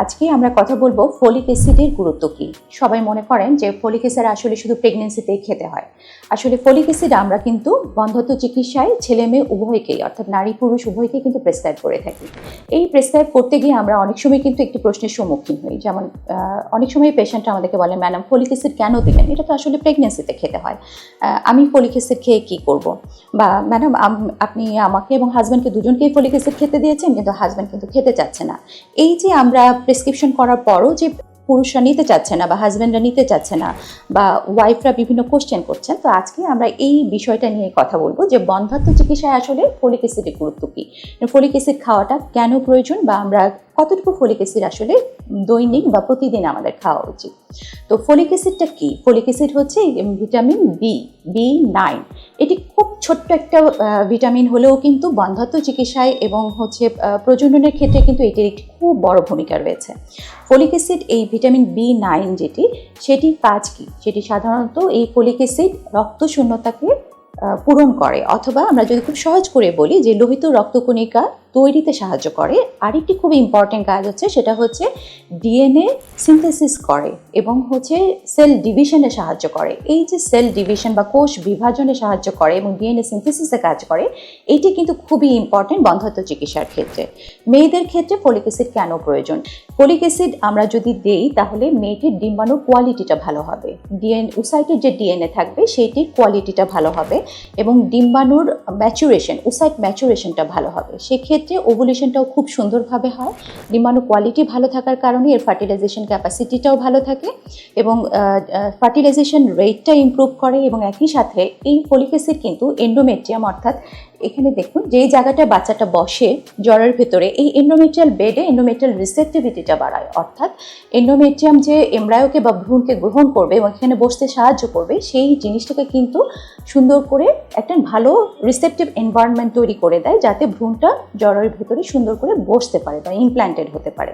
আজকে আমরা কথা বলবো ফলিক অ্যাসিডের গুরুত্ব কী। সবাই মনে করেন যে ফলিক অ্যাসিড আসলে শুধু প্রেগনেন্সিতেই খেতে হয়। আসলে ফলিক অ্যাসিড আমরা কিন্তু বন্ধ্যত্ব চিকিৎসায় ছেলে মেয়ে উভয়কেই, অর্থাৎ নারী পুরুষ উভয়কেই কিন্তু প্রেসক্রাইব করে থাকি। এই প্রেসক্রাইব করতে গিয়ে আমরা অনেক সময় কিন্তু একটি প্রশ্নের সম্মুখীন হই, যেমন অনেক সময় পেশেন্টরা আমাদেরকে বলে, ম্যাডাম ফলিক অ্যাসিড কেন দিলেন, এটা তো আসলে প্রেগনেন্সিতে খেতে হয়, আমি ফলিক অ্যাসিড খেয়ে কী করব? বা ম্যাডাম আপনি আমাকে এবং হাজব্যান্ডকে দুজনকেই ফলিক অ্যাসিড খেতে দিয়েছেন, কিন্তু হাজব্যান্ড কিন্তু খেতে চাচ্ছে না। এই যে আমরা প্রেসক্রিপশন করার পরও যে পুরুষরা নিতে চাচ্ছে না বা হাজব্যান্ডরা নিতে চাচ্ছে না বা ওয়াইফরা বিভিন্ন কোশ্চেন করছেন, তো আজকে আমরা এই বিষয়টা নিয়ে কথা বলবো যে বন্ধ্যত্ব চিকিৎসায় আসলে ফলিক অ্যাসিডের গুরুত্ব কী, ফলিক অ্যাসিড খাওয়াটা কেন প্রয়োজন বা আমরা কতটুকু ফলিক অ্যাসিড আসলে দৈনিক বা প্রতিদিন আমাদের খাওয়া উচিত। তো ফলিক অ্যাসিডটা কী? ফলিক অ্যাসিড হচ্ছে ভিটামিন B9। এটি খুব ছোট্ট একটা ভিটামিন হলেও কিন্তু বন্ধ্যত্ব চিকিৎসায় এবং হচ্ছে প্রজননের ক্ষেত্রে কিন্তু এটির একটি খুব বড় ভূমিকা রয়েছে। ফলিক অ্যাসিড, এই ভিটামিন B9 সেটির কাজ কী? সেটি সাধারণত এই ফলিক অ্যাসিড রক্তশূন্যতাকে পূরণ করে, অথবা আমরা যদি খুব সহজ করে বলি যে লোহিত রক্তকণিকা তৈরিতে সাহায্য করে। আরেকটি খুব ইম্পর্টেন্ট কাজ হচ্ছে, সেটা হচ্ছে ডিএনএ সিনথেসিস করে এবং হচ্ছে সেল ডিভিশনে সাহায্য করে। এই যে সেল ডিভিশন বা কোষ বিভাজনে সাহায্য করে এবং ডিএনএ সিনথেসিসে কাজ করে, এটি কিন্তু খুবই ইম্পর্টেন্ট বন্ধ্যত্ব চিকিৎসার ক্ষেত্রে। মেয়েদের ক্ষেত্রে ফলিক অ্যাসিড কেন প্রয়োজন? ফলিক অ্যাসিড আমরা যদি দেই তাহলে মেয়েটির ডিম্বাণুর কোয়ালিটিটা ভালো হবে, ওসাইটের যে ডিএনএ থাকবে সেইটির কোয়ালিটিটা ভালো হবে এবং ডিম্বাণুর ম্যাচুরেশন, ওসাইট ম্যাচুরেশনটা ভালো হবে। সেক্ষেত্রে ওভুলেশনটাও খুব সুন্দরভাবে হয়। ডিম্বাণু কোয়ালিটি ভালো থাকার কারণে এর ফার্টিলাইজেশন ক্যাপাসিটিটাও ভালো থাকে এবং ফার্টিলাইজেশন রেটটা ইমপ্রুভ করে। এবং একই সাথে এই ফলিক অ্যাসিড কিন্তু এন্ডোমেট্রিয়াম, অর্থাৎ এখানে দেখুন যেই জায়গাটায় বাচ্চাটা বসে জ্বরের ভেতরে, এই এন্ডোমেট্রিয়াল বেডে এন্ডোমেট্রিয়াল রিসেপ্টিভিটিটা বাড়ায়, অর্থাৎ এন্ডোমেট্রিয়াম যে এমব্রায়োকে বা ভ্রূণকে গ্রহণ করবে এবং এখানে বসতে সাহায্য করবে, সেই জিনিসটাকে কিন্তু সুন্দর করে একটা ভালো রিসেপটিভ এনভায়রনমেন্ট তৈরি করে দেয়, যাতে ভ্রূণটা জ্বরের ভেতরে সুন্দর করে বসতে পারে বা ইমপ্ল্যান্টেড হতে পারে।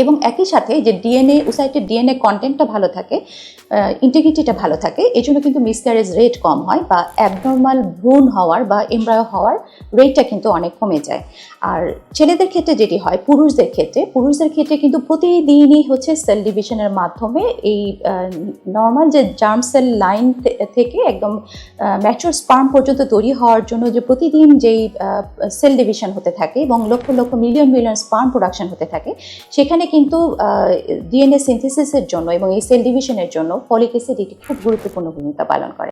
এবং একই সাথে যে ডিএনএ, ওসাইটের ডিএনএ কন্টেন্টটা ভালো থাকে, ইন্টিগ্রিটিটা ভালো থাকে, এজন্য কিন্তু মিসক্যারেজ রেট কম হয় বা অ্যাবনর্মাল ভ্রূণ হওয়ার বা এমব্রায়ো হওয়ার রেটটা কিন্তু অনেক কমে যায়। আর ছেলেদের ক্ষেত্রে যেটি হয়, পুরুষদের ক্ষেত্রে কিন্তু প্রতিদিনই হচ্ছে সেল ডিভিশনের মাধ্যমে এই নর্মাল যে জার্ম সেল লাইন থেকে একদম ম্যাচিউর স্পার্ম পর্যন্ত তৈরি হওয়ার জন্য যে প্রতিদিন যেই সেল ডিভিশন হতে থাকে এবং lakh lakh million million sperm production হতে থাকে, সেখানে কিন্তু ডিএনএ সিনথেসিসের জন্য এবং এই সেল ডিভিশনের জন্য ফলিক অ্যাসিড একটি খুব গুরুত্বপূর্ণ ভূমিকা পালন করে।